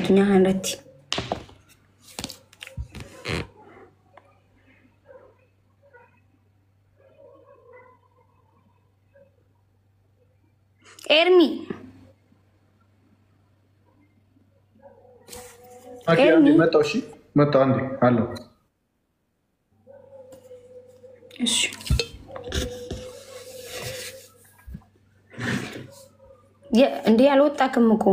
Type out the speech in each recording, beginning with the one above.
addunyaa kanarratti. Ermi. Ermi. Mata Andi. Hello. Yes. እንዴ አልወጣክም እኮ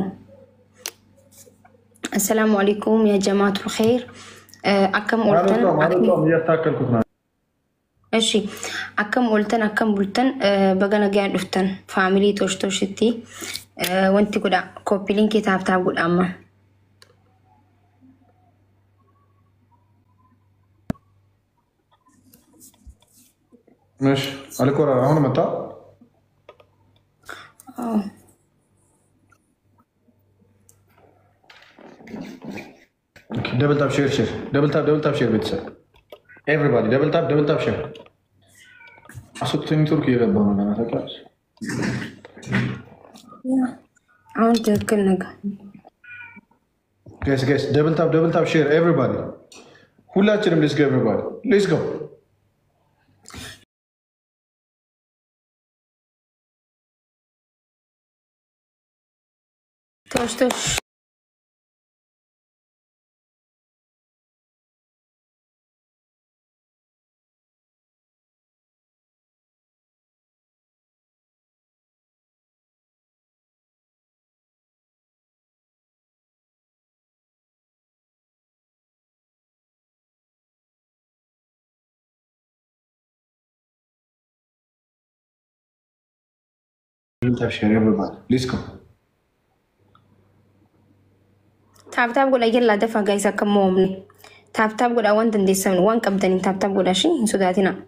السلام عليكم يا جماعة الخير أكم قلتن እሺ أكم قلتن بغنا قاعد دفتن فاميلي توشتي وانت كده كوبي لينك تاب قد أما ماشي عليك ورا هون متى Double tap share. Double tap share with sir. Everybody, double tap share. أصوت تركي غير بنا أنا تكلاش. أنت كلنا. Guys, double tap share. Everybody. Hula children, let's go everybody. Let's go. توش. Tap share everybody. Let's go. تاب قول أجل لا دفع جايزة كم مومني تاب قول أوان تنديسون وان كبدني تاب قول أشي سوداتنا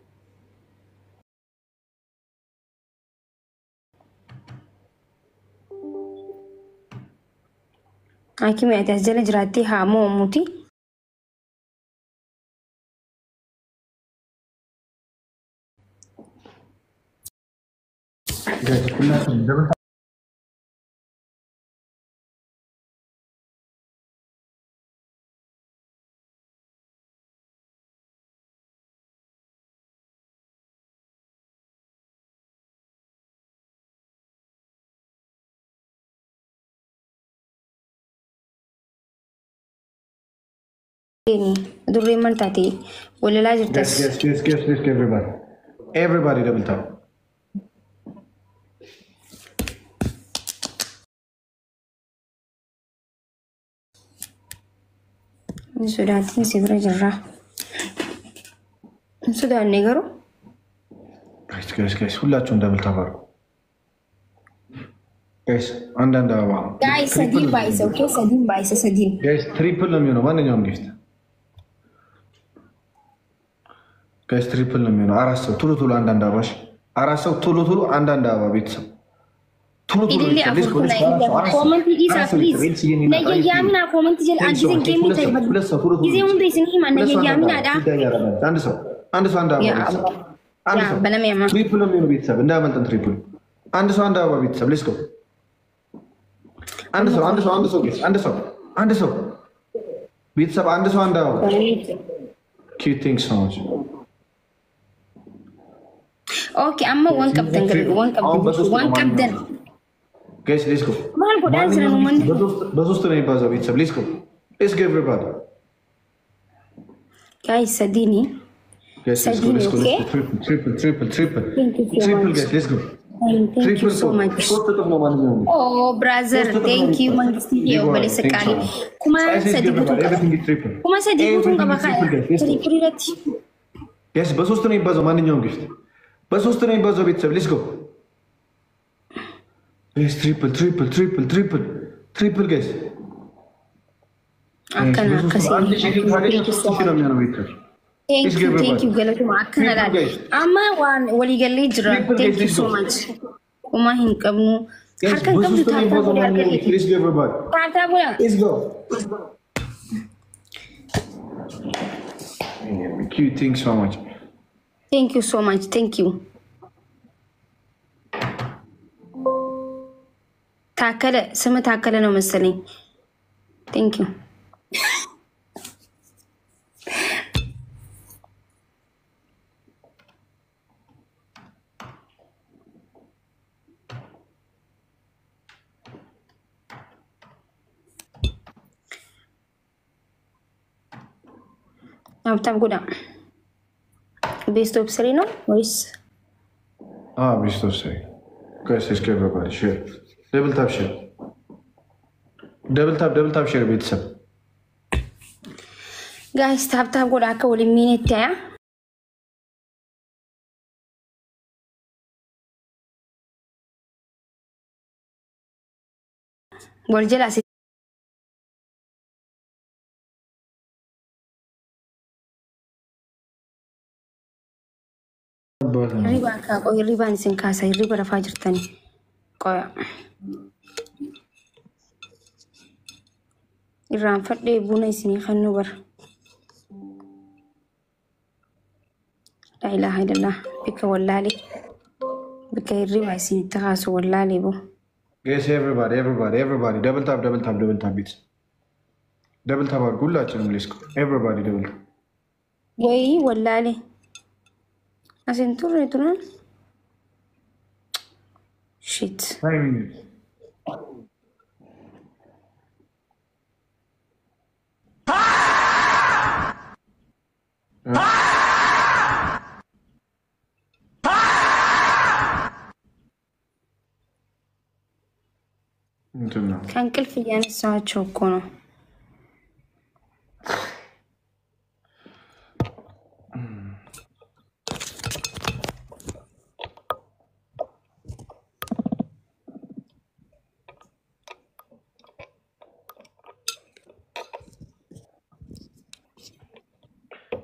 أكيد ما يتسجل جراتي ها مومتي Guys, double tap. دوري من تاتي ولا لا جرتس Yes, everybody double tap. سوداتين سيبرا جرا سودان نيجرو Guys, ሁላችሁም double tap አድርጉ. Guys, አንዳንድ አበባ Guys, ሰዲን ባይስ ኦኬ ሰዲን ባይስ ሰዲን Guys, ትሪፕል ነው የሚሆነው ማንኛውም ጊፍት Guys, ትሪፕል ነው የሚሆነው አራት ሰው ቶሎ አንዳንድ አበባሽ አራት ሰው ቶሎ አንዳንድ አበባ ቤተሰብ إدلي أقول لك كومنت إيسا بليز نيجي يامنا كومنت جل أجزين كيمي تجيب إذا هم بيسني ما نيجي يامنا ده عند سو عند يا بلا ميما تريبل مينو بيتسا بندا عملت تريبل عند سو بيتسا ليتس جو عند سو بيتسا عند سو cute things so much okay أما وان كابتن Guys, let's go. بزوستنا يبازا بيتسا let's go. Let's go everybody. Guys, Sadini. Sadini, okay? Triple, guys, let's go. Thank you so much. Oh, brother, thank you. Mangistiyo, bali sekali. Kuma Sadini tunga bakaya. Triple rati. Guys, بزوستنا يبازا ما نيجون gift. بزوستنا يبازا بيتسا let's go. Yes, triple, guys. Akana kasi. Thank you, Galatuma. Akana la. Ama wali gali jira. Thank you so much. Kuma hinkabnu. Harkan kabnu tata bole harkan. Please give everybody. Tata bole. Let's go. Cute, thanks so much. Thank you so much. Thank you. ታከለ ስም ታከለ ነው መሰለኝ Thank you. Tam kuda. Best of 3 no? Voice. best of 3. Guys, let's give everybody share. Double tap share. Double tap share ቤተሰብ Guys, tap kuda ka wali minute ya. Wal jelas riba ka ko riba ni sin kasa riba da fajirtani koya iran fadde bunay sini xannu bar la ilaha illallah bika wallahi bika riba sini taxasu wallahi bo guys everybody double tap bits double tap ሁላችንም let's go everybody double ወይ wallahi asenturre tunan shit 5 minutes ከእንቅልፍ እያነሳኋቸው እኮ ነው።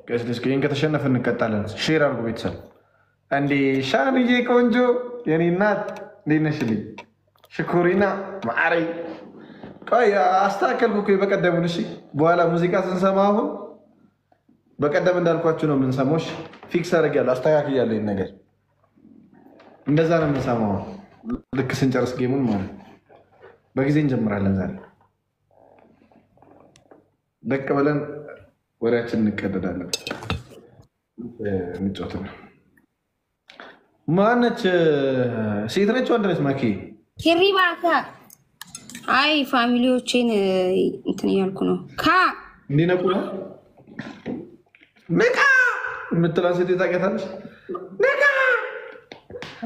ከዚህ ግን ከተሸነፈ እንቀጣለን። ሼር አድርጉ ቤተሰብ። እንዴ ሻንዬ ቆንጆ የኔ እናት እንዴት ነሽልኝ? ሽኩሪና ማዕሪ ቆይ አስተካከልኩ እኮ በቀደሙን። እሺ በኋላ ሙዚቃ ስንሰማ አሁን በቀደም እንዳልኳችሁ ነው የምንሰማው። ፊክስ አድርጌያለሁ፣ አስተካክያለሁ። ይሄን ነገር እንደዛ ነው የምንሰማው። ልክ ስንጨርስ ጌሙን ማለት በጊዜ እንጀምራለን። ዛሬ ደቅ ብለን ወሬያችን እንቀደዳለን። እንጫወት ነው። ማነች? ሴት ነች ወንድ ነች? ማኪ ሪባካ አይ ፋሚሊዎችን እንትን እያልኩ ነው። እንዲነቁ ነው። ነቃ የምትለው ሴት ታውቂያታለሽ? ነቃ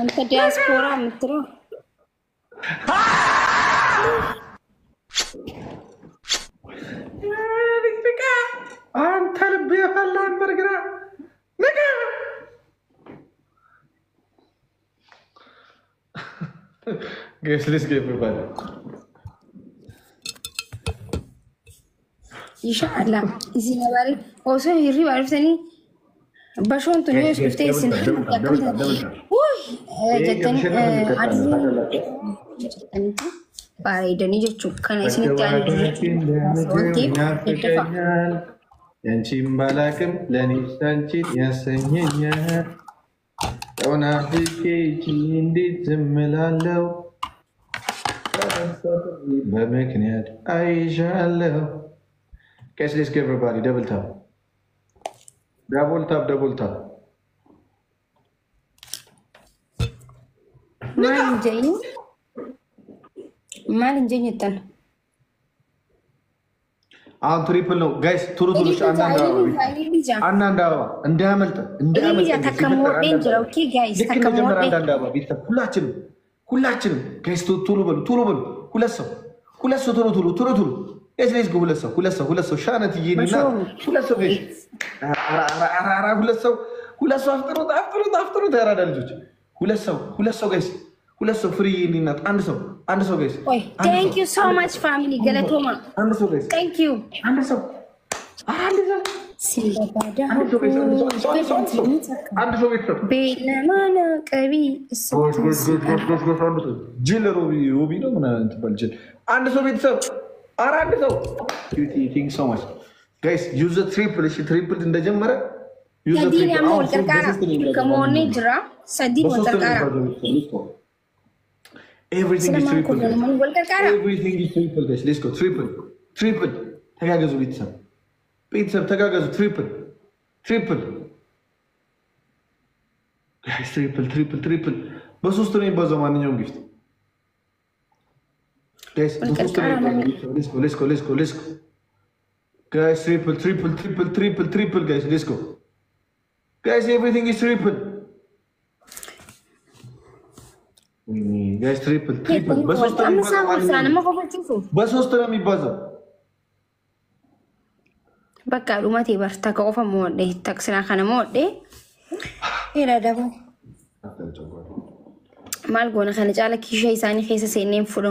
አንተ ዲያስፖራ የምትለው አንተ ልብ የፈላን በርግራ ነቃ Guys, let's get everybody. Inshallah. Izi nabari. Also, hiri barftani. Bashon to news bifte sin. Uy, jatan adu. Pare dani jo chukana isin tan. Yancim balakim lani sancit yasenyenya. Ona hikayeti እንዴት ዝምላለው በምክንያት አይሻለው። Guys, let's give everybody double tap. ማን እንጀኝተን አሁን ትሪፕል ነው ጋይስ። ቱሩ አንዳንድ አበባ እንዳያመልጥ ሁላችንም ጋይስ ቶሎ በሉ። ሁለት ሰው ቶሎ ሁለት ሰው ሻነት ይይና ሁለት ሰው አፍጥሩት ያራዳ ልጆች ሁለት ሰው ጋይስ ሁለት ሰው ፍሪ ይይናት አንድ ሰው ጋይስ thank you so much family ገለቶማ አንድ ሰው ጋይስ thank you አንድ ሰው ሲለባዳ አንድ ሰው ቤተሰብ ቤለማና ቀቢ ጅል ሮቢ ነው ምናምን ትባል ጅል አንድ ሰው ቤተሰብ አንድ ሰው ቲንክ ሶ ማች ጋይስ ዩዝ ትሪፕል ትሪፕል እንደጀመረ ዩዝ ትሪፕል ከሞኔ ጅራ ሰዲ ወተቃራ Everything is triple. Everything is triple, guys. Let's go. Triple. ትሪፕል ተጋገዙ ቤተሰብ ተጋገዙ ትሪፕል ትሪፕል በሶስት ነው የሚባዛው ማንኛውም ጊፍት ጋይስ በሶስት ነው የሚባዛው ሌትስ ጎ guys triple guys let's go guys everything is triple guys triple በሶስት ነው የሚባዛው በቃ ሉማቴ በርታ ከቆፈ ሞዴ ታክስና ከነ ሞዴ ኢላ ደቦ ማልጎና ከነ ጫለ ኪሻይ ሳኒ ኸይሰ ሰኔን ፍሎ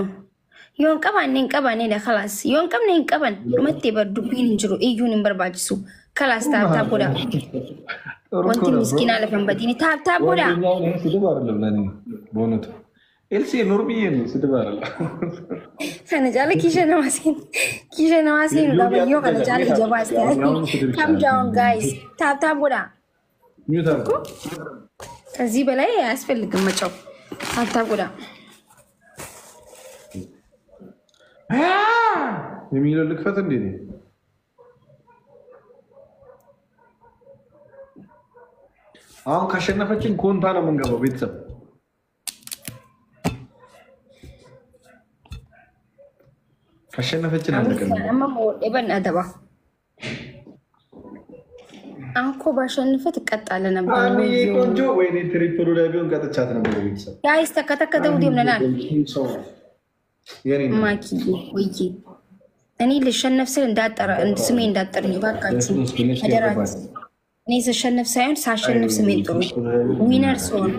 يوم كمان ده خلاص يوم كم نين كمان ما تبى دبين نجرو يجون برباجسو خلاص تاب ودا وانت مسكين على فم بديني تاب ودا سدبار لبناني بونت إلسي نوربيين سدبار لا أنا جالك كيشة نواسين ولا بيو أنا جالك جواز come down guys تاب ودا ميوتاب تزيب لا أسفل لكم ما تشوف تاب ودا የሚለው ልክፈት እንዴ ነው አሁን ካሸነፈችን ኮንታ ነው የምንገባው ቤተሰብ ካሸነፈችን አንቀርም አደባ አንኮ ባሸነፈት ተቀጣለ ነበር አይ ቆንጆ ወይኔ ትሪፕሉ ላይ ቢሆን ቀጥቻት ነበር ቤተሰብ ጋይስ ተከተከተው ደምናል ማኪ ወይ እኔ ልሸነፍ ስል እንዳጠራ ስሜ እንዳጠርኝ ባካችሁ አደራችሁ እኔ ስሸነፍ ሳይሆን ሳሸነፍ ስሜ ጥሩ ዊነር ሶን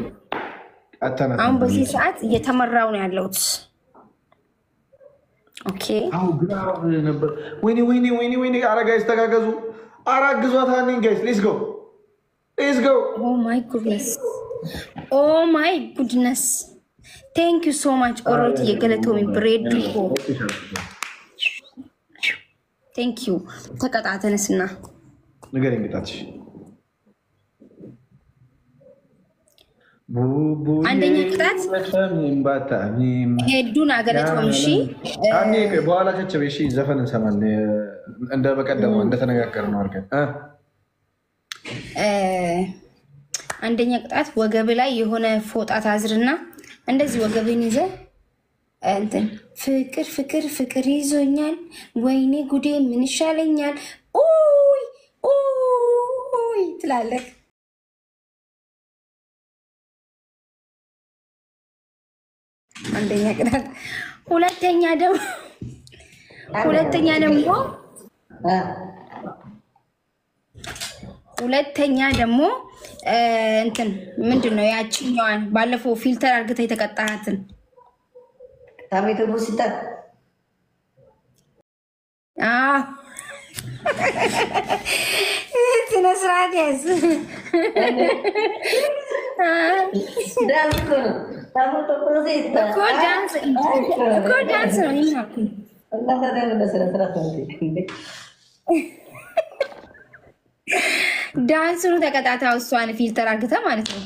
አሁን በዚህ ሰዓት እየተመራው ነው ያለሁት ኦኬ አው ግራ ነበር ወይኔ አረ ጋይስ ተጋገዙ አራግዟት አንኝ ጋይስ ሌትስ ጎ ኦ ማይ ጉድነስ Thank you so much, Orot. You're going to be bread. Thank you. Take out this now. Nagaling touch. And then you cut. Hey, do not get it from she. I need a ball at she. Zafan and Saman. And the back at the one that's an market. And then you cut. Wagabila, you want to foot at Azrina. እንደዚህ ወገቤን ይዘ እንትን ፍቅር ይዞኛል ወይኔ ጉዴ ምን ይሻለኛል ኦይ ትላለህ አንደኛ ቅጣት ሁለተኛ ደግሞ እንትን ምንድነው ያቺኛዋን ባለፈው ፊልተር አርግታ የተቀጣሃትን ታሜቶ ቡሲታ እንትን ስራቴስ ዳንስ ነው ይናኩ ዳንስ ነው ተቀጣጣው እሷን ፊልተር አርግታ ማለት ነው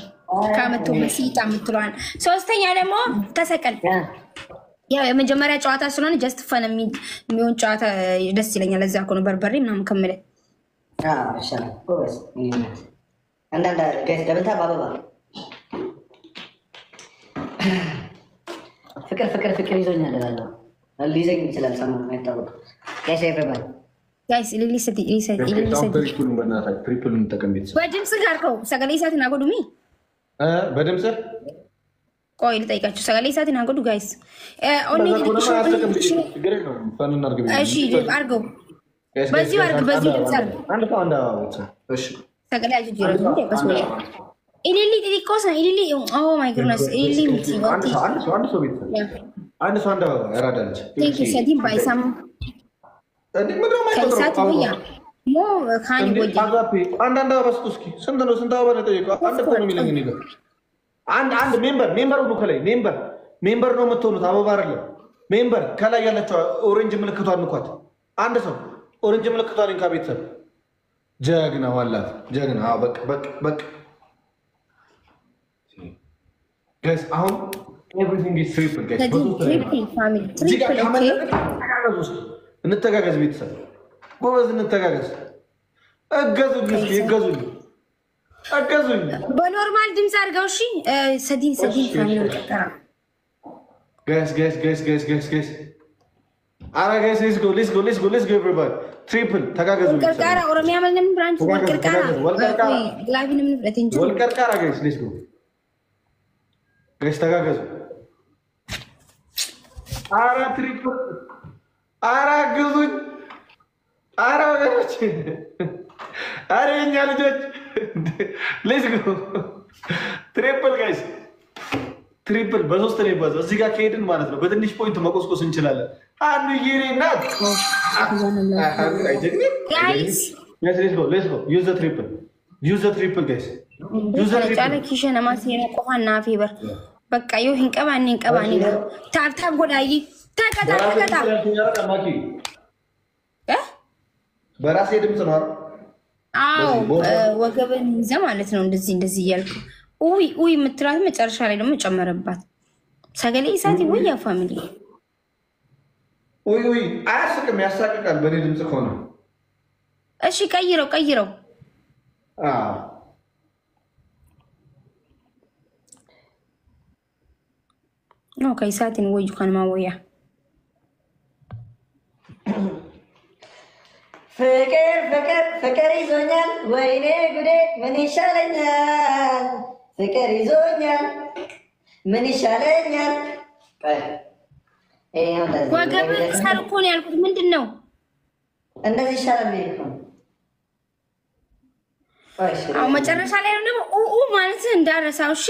ካመቶ መስይጣ ምትሏን ሶስተኛ ደግሞ ተሰቀል ያው የመጀመሪያ ጨዋታ ስለሆነ ጀስት ፈን የሚሆን ጨዋታ ደስ ይለኛል ለዛ እኮ ነው በርበሬ ምናምን ከመለ ማሻአላ ኮስ አንዳንድ ጋይስ ደብታ ባባባ ፍቅር ይዞኛል እላለሁ ሊዘኝ ይችላል ሰማን አይታወቅ ጋይስ ኤቨሪባዲ ጋይስ ኢሊሊሰቲ ትሪፕል እንጠቀምበት በድምጽ ጋር ነው ሰገሌ ሰዓትን አጎዱሚ በድምጽ ቆይ ልጠይቃችሁ ሰገሌ ሰዓትን አጎዱ ጋይስ ኦንሊ ዲክሽን እሺ አርገው በዚህ ድምጽ አንድ ብቻ እሺ ሰገሌ አጅጅራ እንደ በስመ ኢሊሊ ዲኮስ ኢሊሊ ኦ ማይ ጉድነስ ኢሊሊ ምቲ አንድ ሰው ቤት አንድ ሰው ያራዳለች ቴንክ ዩ ሰዲም ባይሳም ከይሳት ብያ ሞ ካኒ ወጂ አንድ አበስቱ እስኪ ስንት አበባ ነው ጠይቀው አንድ እኮ ነው የሚለኝ ነገር አንድ ሜምበር ሁሉ ከላይ ሜምበር ነው የምትሆኑት አበባ አይደለም ሜምበር ከላይ ያለችው ኦሬንጅ ምልክቷን እንኳን አንድ ሰው ኦሬንጅ ምልክቷን እንካ ቤተሰብ ጀግና ዋላት ጀግና በቃ ጋይስ አሁን everything is triple guys triple family triple እንተጋገዝ ቤተሰብ ጎበዝ እንተጋገዝ እገዙኝ እስኪ እገዙኝ በኖርማል ድምፅ አድርገው እሺ ሰዲን ፋሚሊ ተቀራ guys አራ guys let's go everybody triple ተጋገዙ ወልቀርቃራ ኦሮሚያ ምንም ብራንች ወልቀርቃራ ግላቪንም ንብረት እንጂ ወልቀርቃራ guys let's go guys ተጋገዙ አራ triple አራ ግዙኝ አራ ወገኖች አረ እኛ ልጆች let's go triple guys ትሪፕል በሶስት ነው ይባዛው እዚህ ጋር ከሄድን ማለት ነው በትንሽ ፖይንት መቆስቆስ እንችላለን አንዱ ይሪናት ጋይስ let's go use the triple guys use the triple ጫለ ኪሸና ማሲና ቆፋና ፌበር በቃ ይሁን ቀባኒ ታብታብ ጎዳይ ተቀጣ በራሴ ድምጽ ነው አዎ ወገበን ይዘ ማለት ነው እንደዚህ እያልኩ ኡይ የምትላት መጨረሻ ላይ ደግሞ ጨመረባት ሰገሌ ኢሳቲ ወያ ፋሚሊ ኡይ አያስቅም ያሳቅቃል በኔ ድምጽ ከሆነ እሺ ቀይረው ነው ከኢሳቲን ወይ ካን ማወያ ፍቅር ይዞኛል ወይኔ ጉዴ ምን ይሻለኛል ፍቅር ይዞኛል ምን ይሻለኛል ወገብ ሳልኮን ያልኩት ምንድነው እንደዚህ ይሻላል ነው አው መጨረሻ ላይ ደግሞ ማለት እንዳረሳው እሺ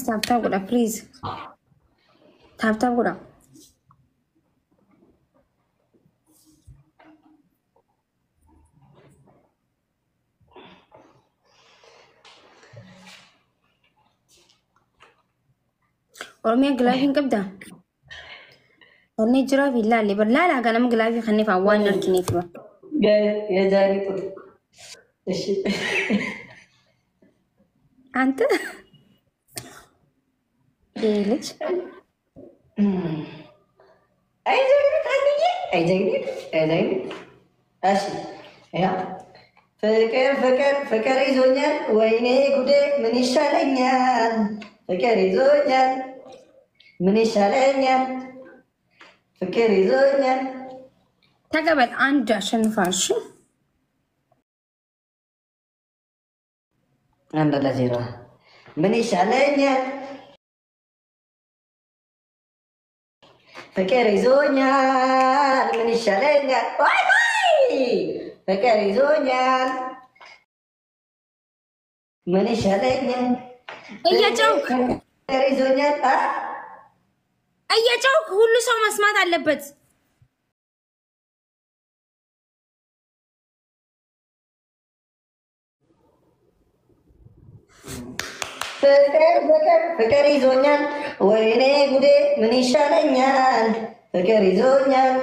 ታፕታፕ ጉዳ ፕሊዝ ታፕታፕ ጉዳ ኦሮሚያ ግላቪን ቀብዳ እኔ ጅራ ቢላል በላላ ጋለም ግላቪ ከነፋ ዋን ነርኪኔት ነው የዛሬ እሺ አንተ ልጅ አይዘግኒ እሺ ያ ፍቅር ይዞኛል ወይኔ ጉዴ ምን ይሻለኛል ፍቅር ይዞኛል ምን ይሻለኛል ፍቅር ይዞኛል ተቀበል አንድ አሸንፋሽ አንድ ለዜሮ ምን ይሻለኛል ፍቅር ይዞኛል ምን ይሻለኛል ወይ ፍቅር ይዞኛል ምን ይሻለኛል እየጮክ ፍቅር ይዞኛል እየጮክ ሁሉ ሰው መስማት አለበት ፍቅር ይዞኛል ወይኔ ጉዴ ምን ይሻለኛል ፍቅር ይዞኛል